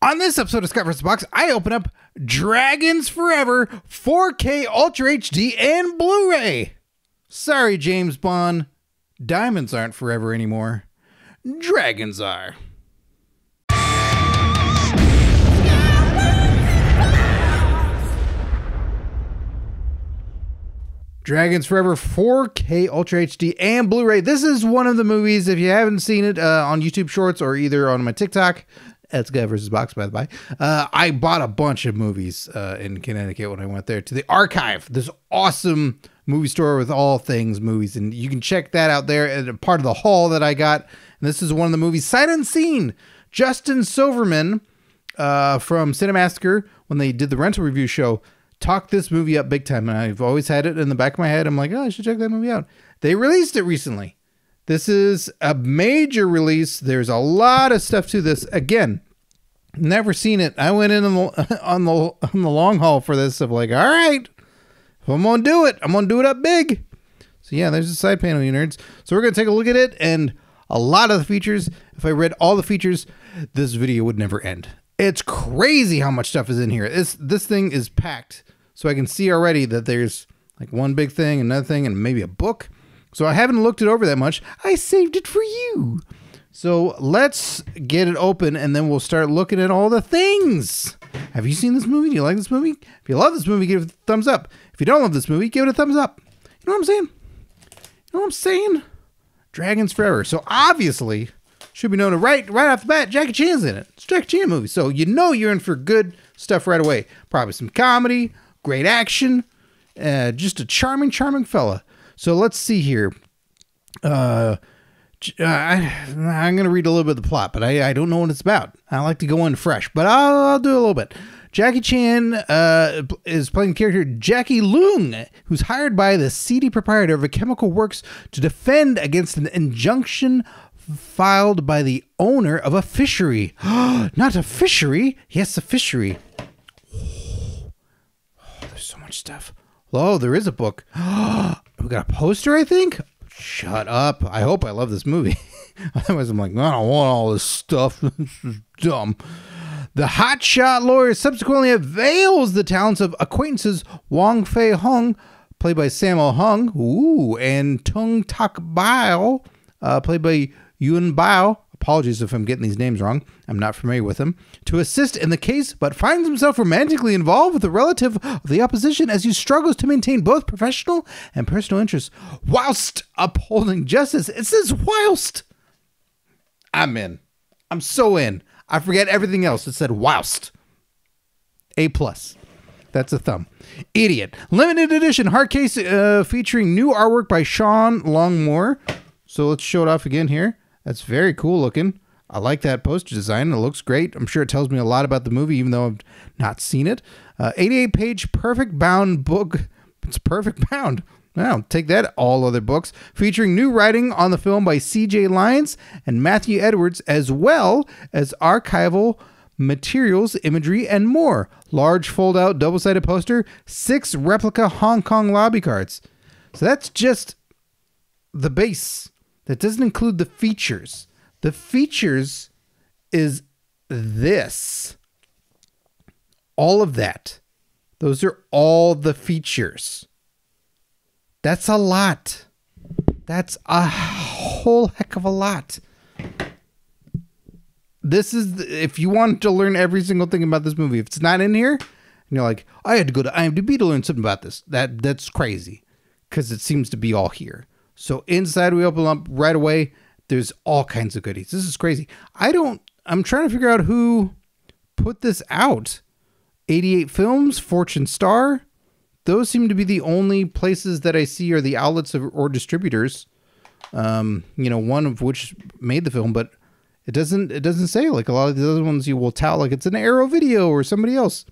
On this episode of Scott vs. Box, I open up Dragons Forever 4K Ultra HD and Blu-ray. Sorry, James Bond. Diamonds aren't forever anymore. Dragons are. Dragons Forever 4K Ultra HD and Blu-ray. This is one of the movies, if you haven't seen it on YouTube Shorts or either on my TikTok, that's Scott vs. Box, by the way. I bought a bunch of movies in Connecticut when I went there to the Archive, this awesome movie store with all things movies, and you can check that out there at a part of the haul that I got. And this is one of the movies, sight unseen. Justin Silverman from Cinemassacre, when they did the rental review show, talked this movie up big time, and I've always had it in the back of my head. I'm like, oh, I should check that movie out. They released it recently. This is a major release. There's a lot of stuff to this. Again, never seen it. I went in on the long haul for this of like, all right, if I'm going to do it, I'm going to do it up big. So yeah, there's a side panel, you nerds. So we're going to take a look at it and a lot of the features. If I read all the features, this video would never end. It's crazy how much stuff is in here. This thing is packed. So I can see already that there's like one big thing, another thing, and maybe a book. So I haven't looked it over that much. I saved it for you. So let's get it open and then we'll start looking at all the things. Have you seen this movie? Do you like this movie? If you love this movie, give it a thumbs up. If you don't love this movie, give it a thumbs up. You know what I'm saying? You know what I'm saying? Dragons Forever. So obviously, should be known right off the bat, Jackie Chan's in it. It's a Jackie Chan movie. So you know you're in for good stuff right away. Probably some comedy, great action, just a charming fella. So let's see here. I'm going to read a little bit of the plot, but I don't know what it's about. I like to go in fresh, but I'll do a little bit. Jackie Chan is playing the character Jackie Leung, who's hired by the seedy proprietor of a chemical works to defend against an injunction filed by the owner of a fishery. Not a fishery. Yes, a fishery. Oh, there's so much stuff. Oh, there is a book. We got a poster, I think? Shut up. I hope I love this movie. Otherwise, I'm like, I don't want all this stuff. This is dumb. The hotshot lawyer subsequently avails the talents of acquaintances Wong Fei Hung, played by Sammo Hung, and Tung Tak Bao, played by Yun Bao. Apologies if I'm getting these names wrong. I'm not familiar with him. To assist in the case, but finds himself romantically involved with a relative of the opposition as he struggles to maintain both professional and personal interests whilst upholding justice. It says whilst. I'm in. I'm so in. I forget everything else. It said whilst. A+. That's a thumb. Idiot. Limited edition hard case featuring new artwork by Sean Longmore. So let's show it off again here. That's very cool looking. I like that poster design. It looks great. I'm sure it tells me a lot about the movie, even though I've not seen it. 88-page perfect bound book. It's perfect bound. Wow, take that, all other books. Featuring new writing on the film by C.J. Lyons and Matthew Edwards, as well as archival materials, imagery, and more. Large fold-out double-sided poster. 6 replica Hong Kong lobby cards. So that's just the base. That doesn't include the features. The features is this. All of that. Those are all the features. That's a lot. That's a whole heck of a lot. This is, if you want to learn every single thing about this movie, if it's not in here, and you're like, I had to go to IMDb to learn something about this. That's crazy. Because it seems to be all here. So inside we open up right away. There's all kinds of goodies. This is crazy. I'm trying to figure out who put this out. 88 Films, Fortune Star. Those seem to be the only places that I see are the outlets or distributors. You know, one of which made the film, but it doesn't say like a lot of the other ones you will tout like it's an Arrow Video or somebody else.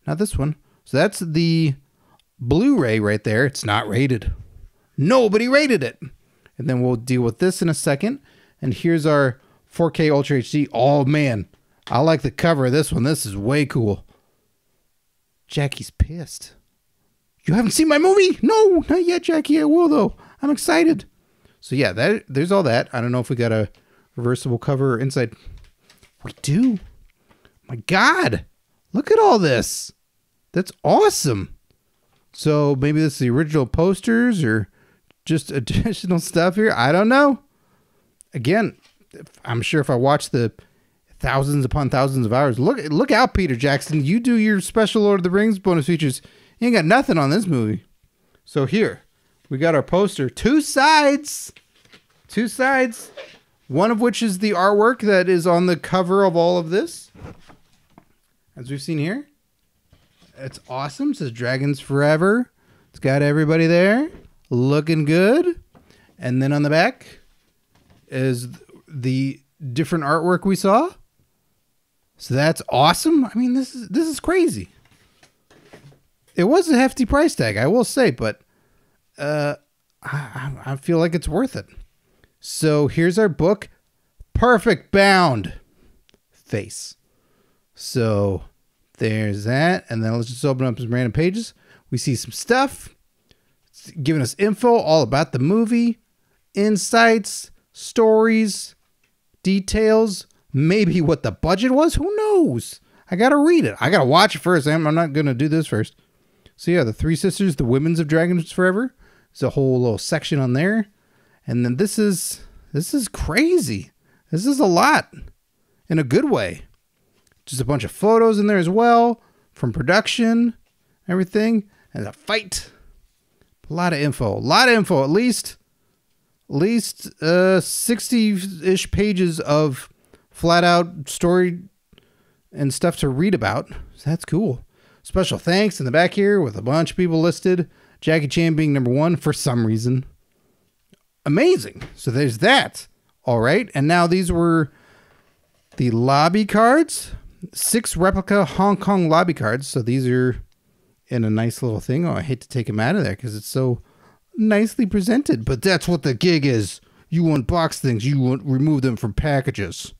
Not this one. So that's the Blu-ray right there. It's not rated. Nobody rated it. And then we'll deal with this in a second. And here's our 4K Ultra HD. Oh, man. I like the cover of this one. This is way cool. Jackie's pissed. You haven't seen my movie? No, not yet, Jackie. I will, though. I'm excited. So, yeah, there's all that. I don't know if we got a reversible cover or inside. We do. My God, look at all this. That's awesome. So maybe this is the original posters or just additional stuff here. I don't know. Again, I'm sure if I watch the thousands upon thousands of hours, look out, Peter Jackson. You do your special Lord of the Rings bonus features. You ain't got nothing on this movie. So here, we got our poster. Two sides. One of which is the artwork that is on the cover of all of this. As we've seen here. It's awesome. It says Dragons Forever. It's got everybody there. Looking good. And then on the back is the different artwork we saw. So that's awesome. I mean, this is crazy. It was a hefty price tag, I will say, but I feel like it's worth it. So here's our book, Perfect Bound Face. So there's that. And then let's just open up some random pages. We see some stuff. It's giving us info all about the movie, insights, stories, details, maybe what the budget was. Who knows? I got to read it. I got to watch it first. I'm not going to do this first. So yeah, the Three Sisters, the Women's of Dragons Forever. There's a whole little section on there. And then this is crazy. This is a lot in a good way. Just a bunch of photos in there as well from production, everything, and a fight. A lot of info. At least 60-ish pages of flat out story and stuff to read about. So that's cool. Special thanks in the back here with a bunch of people listed. Jackie Chan being number one for some reason. Amazing. So there's that. All right. And now these were the lobby cards. 6 replica Hong Kong lobby cards. So these are in a nice little thing. Oh, I hate to take them out of there because it's so nicely presented. But that's what the gig is. You unbox things. You remove them from packages.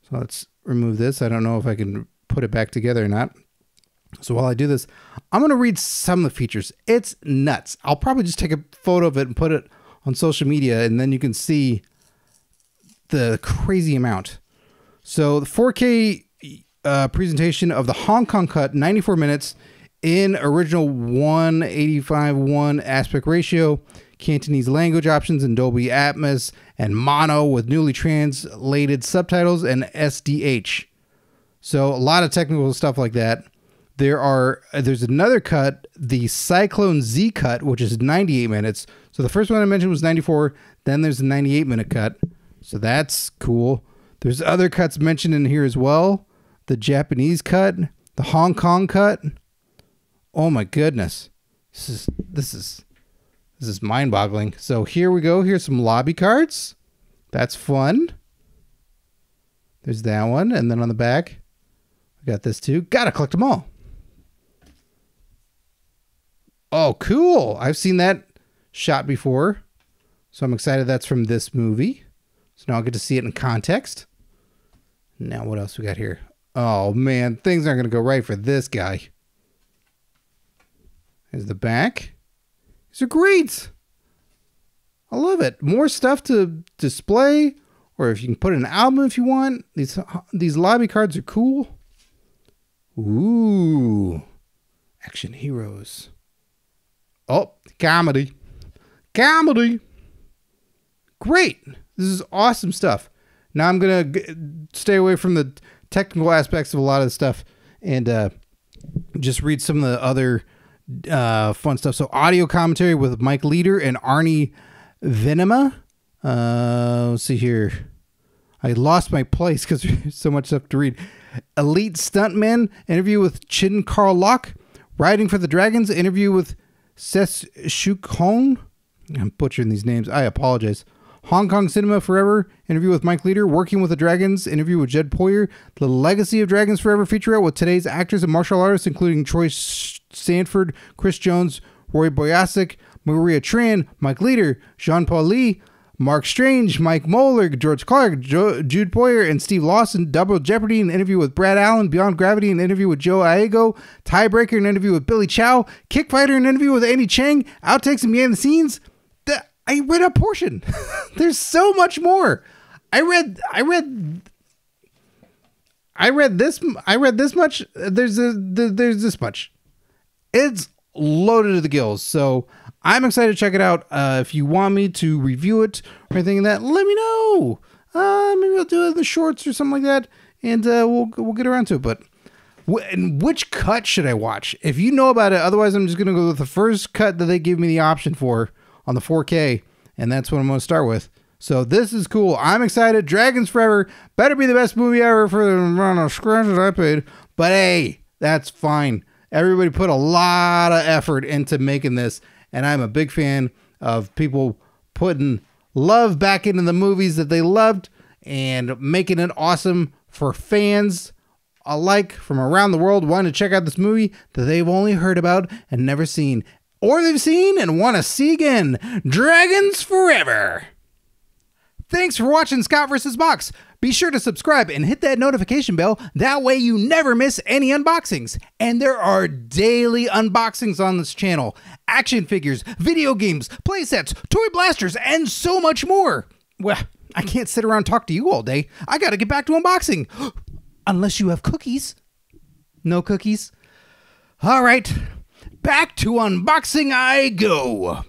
So let's remove this. I don't know if I can put it back together or not. So while I do this, I'm going to read some of the features. It's nuts. I'll probably just take a photo of it and put it on social media, and then you can see the crazy amount. So the 4K presentation of the Hong Kong cut, 94 minutes in original 1:85:1 aspect ratio, Cantonese language options in Dolby Atmos and mono with newly translated subtitles and SDH. So a lot of technical stuff like that. There's another cut, the Cyclone Z cut, which is 98 minutes. So the first one I mentioned was 94. Then there's a 98-minute cut. So that's cool. There's other cuts mentioned in here as well. The Japanese cut, the Hong Kong cut. Oh my goodness. This is mind-boggling. So here we go. Here's some lobby cards. That's fun. There's that one. And then on the back, we got this too. Gotta collect them all. Oh, cool. I've seen that shot before. So I'm excited that's from this movie. So now I'll get to see it in context. Now what else we got here? Oh, man. Things aren't going to go right for this guy. Here's the back. These are great. I love it. More stuff to display. Or if you can put in an album if you want. These lobby cards are cool. Ooh. Action heroes. Oh, comedy. Comedy. Great. This is awesome stuff. Now I'm going to stay away from the technical aspects of a lot of the stuff and just read some of the other fun stuff. So audio commentary with Mike Leader and Arnie Venema. Let's see here. I lost my place because there's so much stuff to read. Elite Stuntman interview with Chin Carl Locke. Riding for the Dragons interview with Seth Shuk Hong. I'm butchering these names. I apologize. Hong Kong Cinema Forever interview with Mike Leader. Working with the Dragons interview with Jed Poyer. The Legacy of Dragons Forever featurette with today's actors and martial artists, including Troy Sanford, Chris Jones, Roy Boyasek, Maria Tran, Mike Leader, Jean-Paul Lee, Mark Strange, Mike Moeller, George Clark, Jude Boyer, and Steve Lawson. Double Jeopardy, an interview with Brad Allen. Beyond Gravity, an interview with Joe Aiego. Tiebreaker, an interview with Billy Chow. Kickfighter, an interview with Andy Chang. Outtakes and behind the scenes. I read a portion. There's so much more. I I read this much. There's this much. It's loaded to the gills. So I'm excited to check it out. If you want me to review it or anything like that, let me know. Maybe I'll do it in the shorts or something like that, and we'll get around to it. But and which cut should I watch? If you know about it, otherwise I'm just gonna go with the first cut that they give me the option for on the 4K, and that's what I'm gonna start with. So this is cool. I'm excited. Dragons Forever better be the best movie ever for the amount of scratch that I paid. But hey, that's fine. Everybody put a lot of effort into making this, and I'm a big fan of people putting love back into the movies that they loved and making it awesome for fans alike from around the world wanting to check out this movie that they've only heard about and never seen, or they've seen and want to see again. Dragons Forever. Thanks for watching Scott vs. Box. Be sure to subscribe and hit that notification bell. That way you never miss any unboxings. And there are daily unboxings on this channel. Action figures, video games, playsets, toy blasters, and so much more. Well, I can't sit around and talk to you all day. I gotta get back to unboxing. Unless you have cookies. No cookies? All right, back to unboxing I go.